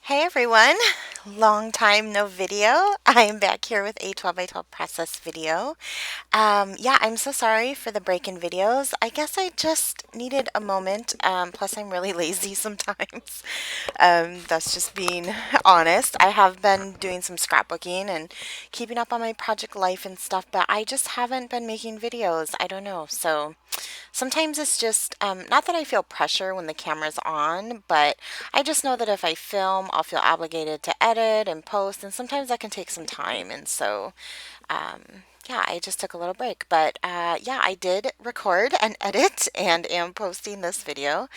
Hey everyone, long time no video. I am back here with a 12 by 12 process video. Yeah, I'm so sorry for the break in videos. I guess I just needed a moment. Plus, I'm really lazy sometimes. That's just being honest. I have been doing some scrapbooking and keeping up on my project life and stuff, but I just haven't been making videos. I don't know. So sometimes it's just not that I feel pressure when the camera's on, but I just know that if I film, I'll feel obligated to edit and post, and sometimes that can take some time. And so yeah, I just took a little break, but yeah, I did record and edit and am posting this video.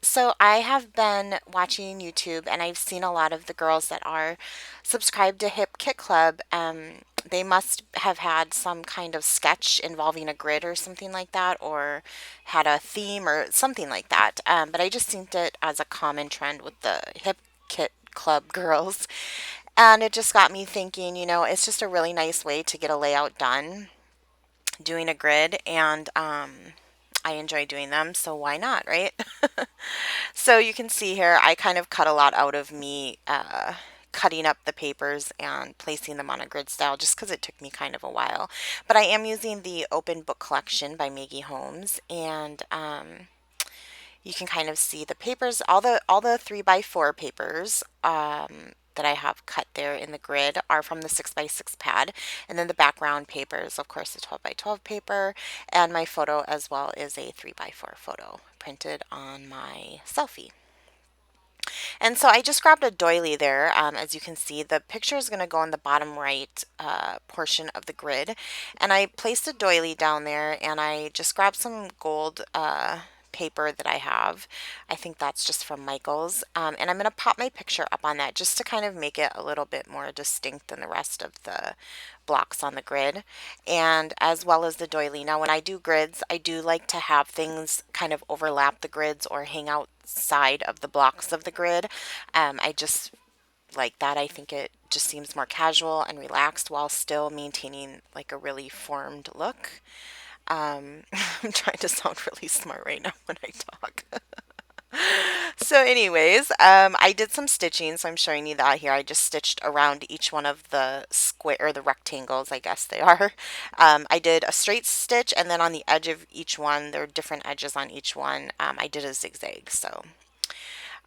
So I have been watching YouTube and I've seen a lot of the girls that are subscribed to Hip Kit Club. They must have had some kind of sketch involving a grid or something like that, or had a theme or something like that. But I just seen it as a common trend with the Hip Kit Club girls. And it just got me thinking, it's just a really nice way to get a layout done, doing a grid, and I enjoy doing them, so why not, right? So you can see here, I kind of cut a lot out of me cutting up the papers and placing them on a grid style just because it took me kind of a while. But I am using the Open Book Collection by Maggie Holmes, and you can kind of see the papers, all the 3 by 4 papers that I have cut there in the grid are from the 6 by 6 pad, and then the background paper is of course the 12 by 12 paper, and my photo as well is a 3 by 4 photo printed on my selfie. And so I just grabbed a doily there. As you can see, the picture is going to go in the bottom right portion of the grid. And I placed a doily down there and I just grabbed some gold paper that I have. I think that's just from Michael's. And I'm going to pop my picture up on that just to kind of make it a little bit more distinct than the rest of the blocks on the grid, and as well as the doily. Now, when I do grids, I do like to have things kind of overlap the grids or hang outside of the blocks of the grid. I just like that. I think it just seems more casual and relaxed while still maintaining like a really formed look. I'm trying to sound really smart right now when I talk. So anyways, I did some stitching, so I'm showing you that here. I just stitched around each one of the square or the rectangles, I guess they are. I did a straight stitch, and then on the edge of each one, there are different edges on each one. I did a zigzag. So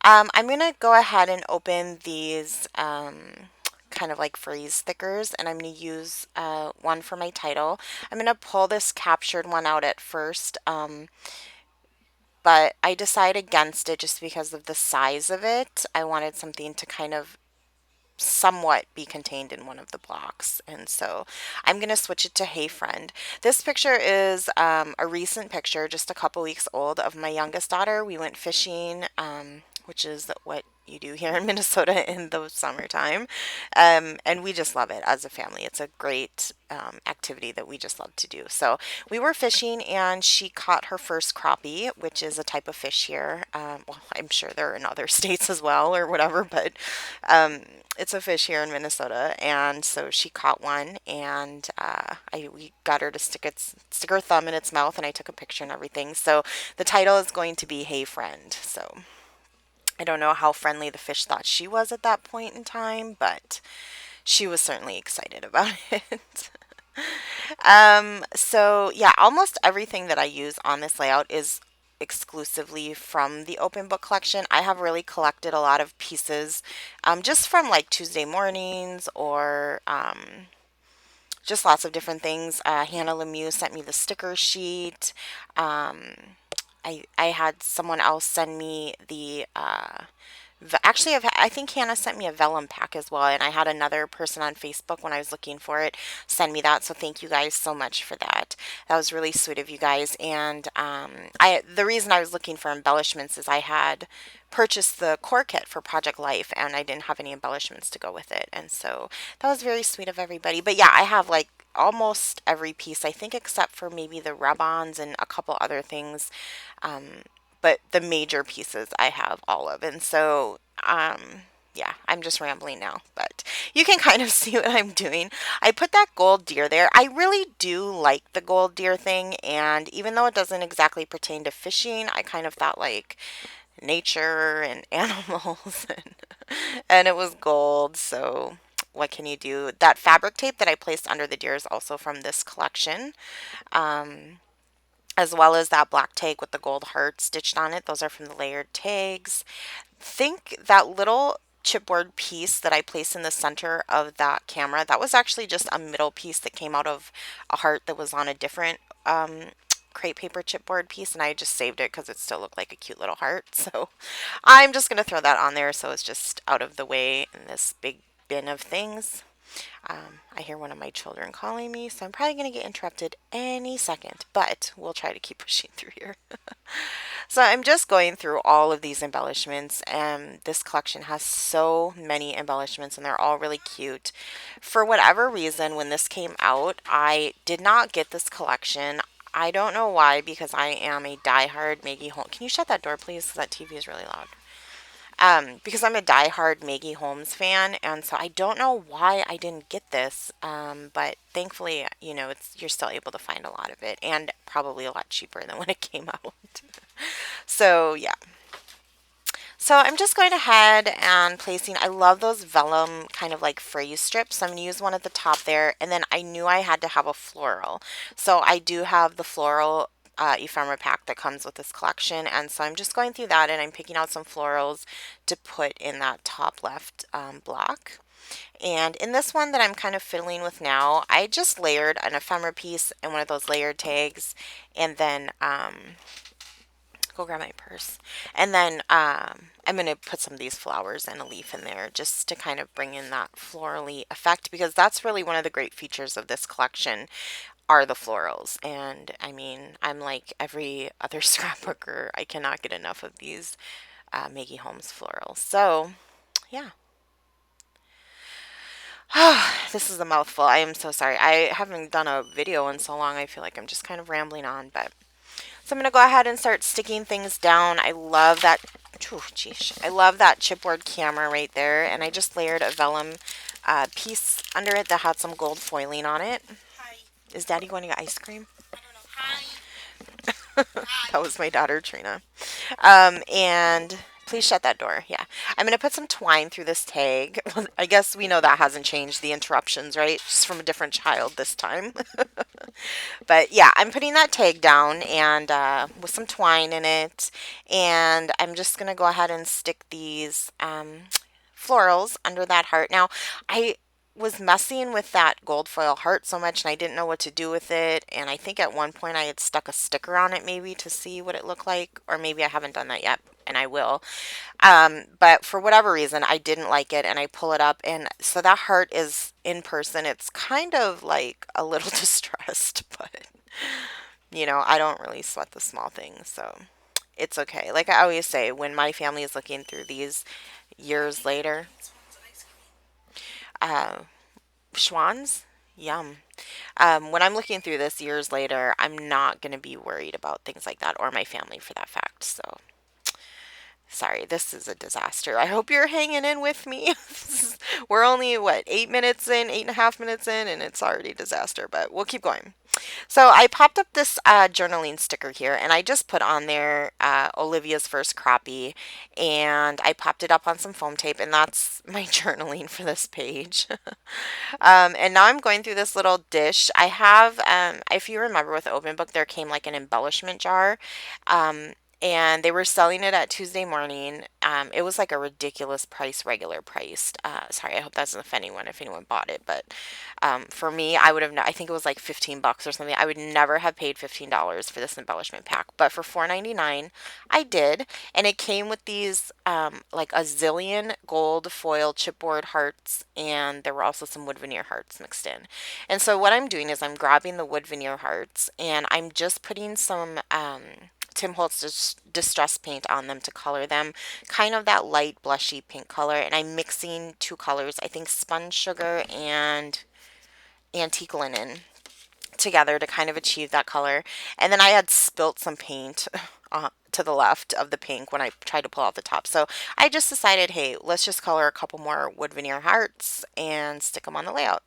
I'm gonna go ahead and open these kind of like freeze stickers, and I'm going to use one for my title. I'm going to pull this captured one out at first, but I decided against it just because of the size of it. I wanted something to kind of somewhat be contained in one of the blocks, and so I'm going to switch it to Hey Friend. This picture is a recent picture, just a couple weeks old, of my youngest daughter. We went fishing, which is what you do here in Minnesota in the summertime. And we just love it as a family. It's a great activity that we just love to do. So we were fishing and she caught her first crappie, which is a type of fish here. Well, I'm sure they're in other states as well or whatever, but it's a fish here in Minnesota. And so she caught one, and we got her to stick her thumb in its mouth, and I took a picture and everything. So the title is going to be Hey Friend. So I don't know how friendly the fish thought she was at that point in time, but she was certainly excited about it. So yeah, almost everything that I use on this layout is exclusively from the open book collection. I have really collected a lot of pieces just from like Tuesday mornings or just lots of different things. Hannah Lemieux sent me the sticker sheet. Um, I had someone else send me the actually, I think Hannah sent me a vellum pack as well, and I had another person on Facebook when I was looking for it send me that. So thank you guys so much for that. That was really sweet of you guys. And the reason I was looking for embellishments is I had purchased the core kit for Project Life, and I didn't have any embellishments to go with it, and so that was very sweet of everybody. But yeah, I have like almost every piece, I think, except for maybe the rub-ons and a couple other things. Um, but the major pieces I have all of. And so, yeah, I'm just rambling now, but you can kind of see what I'm doing. I put that gold deer there. I really do like the gold deer thing, and even though it doesn't exactly pertain to fishing, I kind of thought like nature and animals and and it was gold. So what can you do? That fabric tape that I placed under the deer is also from this collection, um, as well as that black tag with the gold heart stitched on it. Those are from the layered tags. Think that little chipboard piece that I placed in the center of that camera, that was actually just a middle piece that came out of a heart that was on a different crepe paper chipboard piece, and I just saved it because it still looked like a cute little heart. So I'm just going to throw that on there so it's just out of the way in this big bin of things. I hear one of my children calling me, so I'm probably going to get interrupted any second, but we'll try to keep pushing through here. So I'm just going through all of these embellishments, and this collection has so many embellishments, and they're all really cute. For whatever reason, when this came out, I did not get this collection. I don't know why, because I am a diehard Maggie Holmes. Can you shut that door, please? 'Cause that TV is really loud. Because I'm a diehard Maggie Holmes fan, and so I don't know why I didn't get this. But thankfully, you're still able to find a lot of it, and probably a lot cheaper than when it came out. So yeah. So I'm just going ahead and placing, I love those vellum kind of like phrase strips. I'm going to use one at the top there. And then I knew I had to have a floral. So I do have the floral ephemera pack that comes with this collection. And so I'm just going through that and I'm picking out some florals to put in that top left block. And in this one that I'm kind of fiddling with now, I just layered an ephemera piece and one of those layered tags. And then go grab my purse. And then I'm going to put some of these flowers and a leaf in there just to kind of bring in that florally effect, because that's really one of the great features of this collection are the florals. And I mean, I'm like every other scrapbooker. I cannot get enough of these Maggie Holmes florals. So yeah. This is a mouthful. I am so sorry. I haven't done a video in so long. I feel like I'm just kind of rambling on, but so I'm going to go ahead and start sticking things down. I love that. Oh, geez. I love that chipboard camera right there. And I just layered a vellum piece under it that had some gold foiling on it. Hi. Is Daddy going to get ice cream? I don't know. Hi. That was my daughter, Trina. And please shut that door. Yeah. I'm going to put some twine through this tag. I guess we know that hasn't changed the interruptions, right? Just from a different child this time. But yeah, I'm putting that tag down and with some twine in it. And I'm just going to go ahead and stick these florals under that heart. Now, I was messing with that gold foil heart so much and I didn't know what to do with it. And I think at one point I had stuck a sticker on it maybe to see what it looked like. Or maybe I haven't done that yet, and I will. But for whatever reason, I didn't like it and I pull it up. And so that heart is in person. It's kind of like a little distressed, but I don't really sweat the small things. So it's okay. Like I always say, when my family is looking through these years later, uh, Schwann's, yum. When I'm looking through this years later, I'm not going to be worried about things like that, or my family for that fact. So sorry, this is a disaster. I hope you're hanging in with me. We're only, what, 8 minutes in, 8.5 minutes in, and it's already a disaster, but we'll keep going. So I popped up this journaling sticker here, and I just put on there Olivia's first crappie, and I popped it up on some foam tape, and that's my journaling for this page. And now I'm going through this little dish. I have, if you remember with Open Book, there came like an embellishment jar. And they were selling it at Tuesday Morning. It was like a ridiculous price, regular priced. Sorry, I hope that doesn't offend anyone if anyone bought it. But for me, I would have, I think it was like $15 or something. I would never have paid $15 for this embellishment pack. But for $4.99, I did. And it came with these like a zillion gold foil chipboard hearts. And there were also some wood veneer hearts mixed in. And so what I'm doing is I'm grabbing the wood veneer hearts and I'm just putting some Tim Holtz Distress Paint on them to color them, kind of that light blushy pink color. And I'm mixing two colors, I think Spun Sugar and Antique Linen, together to kind of achieve that color. And then I had spilt some paint to the left of the pink when I tried to pull out the top. So I just decided, hey, let's just color a couple more wood veneer hearts and stick them on the layout.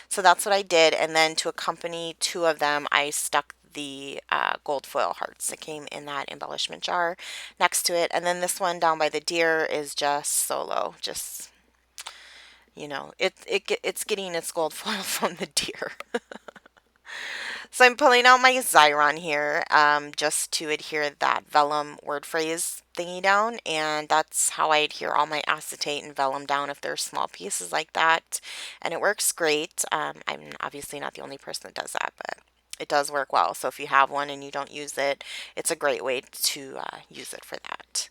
So that's what I did. And then to accompany two of them, I stuck the gold foil hearts that came in that embellishment jar next to it. And then this one down by the deer is just solo, just, you know, it's getting its gold foil from the deer. So I'm pulling out my Xyron here just to adhere that vellum word phrase thingy down, and that's how I adhere all my acetate and vellum down if there's small pieces like that, and it works great. I'm obviously not the only person that does that, but it does work well. So if you have one and you don't use it, it's a great way to use it for that.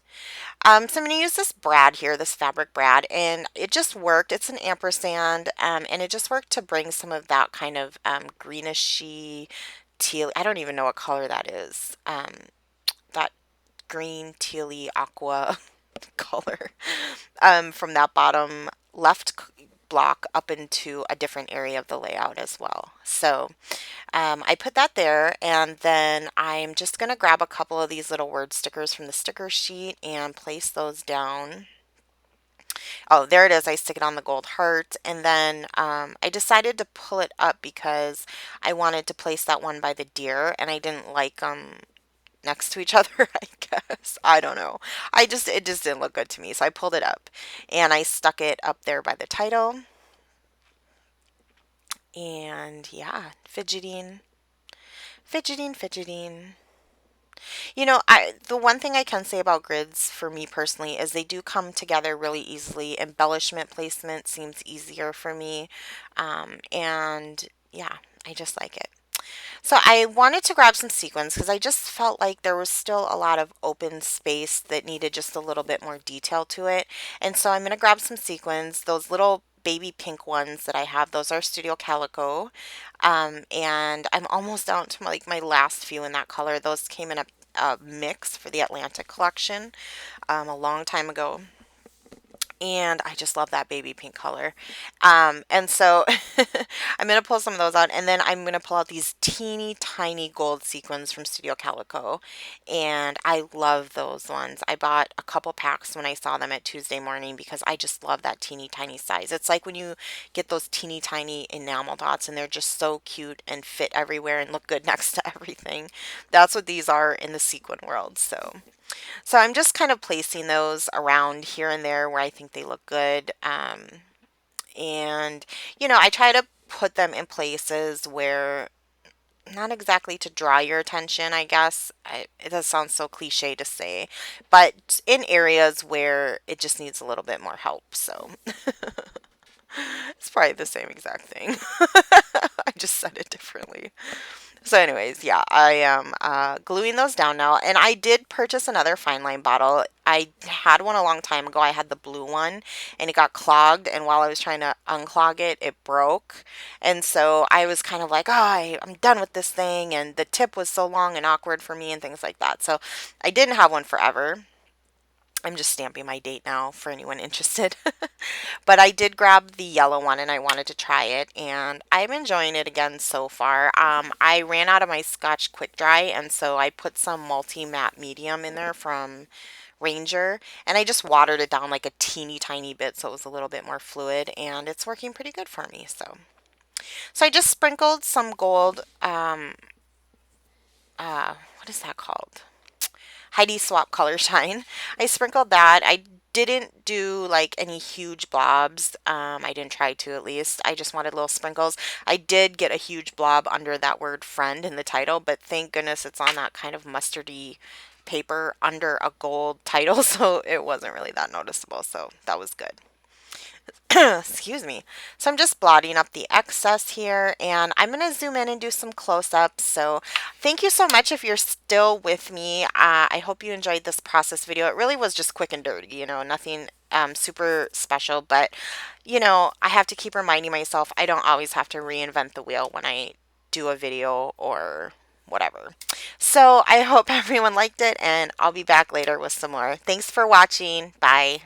So I'm going to use this brad here, this fabric brad, and it just worked. It's an ampersand, and it just worked to bring some of that kind of greenish-y teal. I don't even know what color that is. That green, tealy, aqua color from that bottom left block up into a different area of the layout as well. So I put that there, and then I'm just going to grab a couple of these little word stickers from the sticker sheet and place those down. Oh, there it is. I stick it on the gold heart, and then I decided to pull it up because I wanted to place that one by the deer, and I didn't like them next to each other, I guess. I don't know. It just didn't look good to me, so I pulled it up, and I stuck it up there by the title. And yeah, fidgeting, fidgeting, fidgeting. You know, the one thing I can say about grids for me personally is they do come together really easily. Embellishment placement seems easier for me. And yeah, I just like it. So I wanted to grab some sequins because I just felt like there was still a lot of open space that needed just a little bit more detail to it. And so I'm going to grab some sequins. Those little baby pink ones that I have, those are Studio Calico. And I'm almost down to like my last few in that color. Those came in a mix for the Atlantic collection a long time ago. And I just love that baby pink color. And so I'm going to pull some of those out, and then I'm going to pull out these teeny tiny gold sequins from Studio Calico. And I love those ones. I bought a couple packs when I saw them at Tuesday Morning because I just love that teeny tiny size. It's like when you get those teeny tiny enamel dots, and they're just so cute and fit everywhere and look good next to everything. That's what these are in the sequin world. So I'm just kind of placing those around here and there where I think they look good. And, you know, I try to put them in places where, not exactly to draw your attention, I guess. It does sound so cliche to say, but in areas where it just needs a little bit more help. So it's probably the same exact thing. I just said it differently. So anyways, yeah, I am gluing those down now. And I did purchase another fine line bottle. I had one a long time ago. I had the blue one, and it got clogged. And while I was trying to unclog it, it broke. And so I was kind of like, oh, I'm done with this thing. And the tip was so long and awkward for me and things like that. So I didn't have one forever. I'm just stamping my date now for anyone interested. But I did grab the yellow one and I wanted to try it, and I'm enjoying it again so far. I ran out of my Scotch Quick Dry, and so I put some multi matte medium in there from Ranger, and I just watered it down like a teeny tiny bit so it was a little bit more fluid, and it's working pretty good for me. So I just sprinkled some gold, what is that called? Heidi Swap Color Shine. I sprinkled that. I didn't do like any huge blobs. I didn't try to, at least. I just wanted little sprinkles. I did get a huge blob under that word friend in the title, but thank goodness it's on that kind of mustardy paper under a gold title, so it wasn't really that noticeable. So that was good. Excuse me. So I'm just blotting up the excess here, and I'm going to zoom in and do some close-ups. So thank you so much if you're still with me. I hope you enjoyed this process video. It really was just quick and dirty, you know, nothing super special, but you know, I have to keep reminding myself I don't always have to reinvent the wheel when I do a video or whatever. So I hope everyone liked it, and I'll be back later with some more. Thanks for watching. Bye.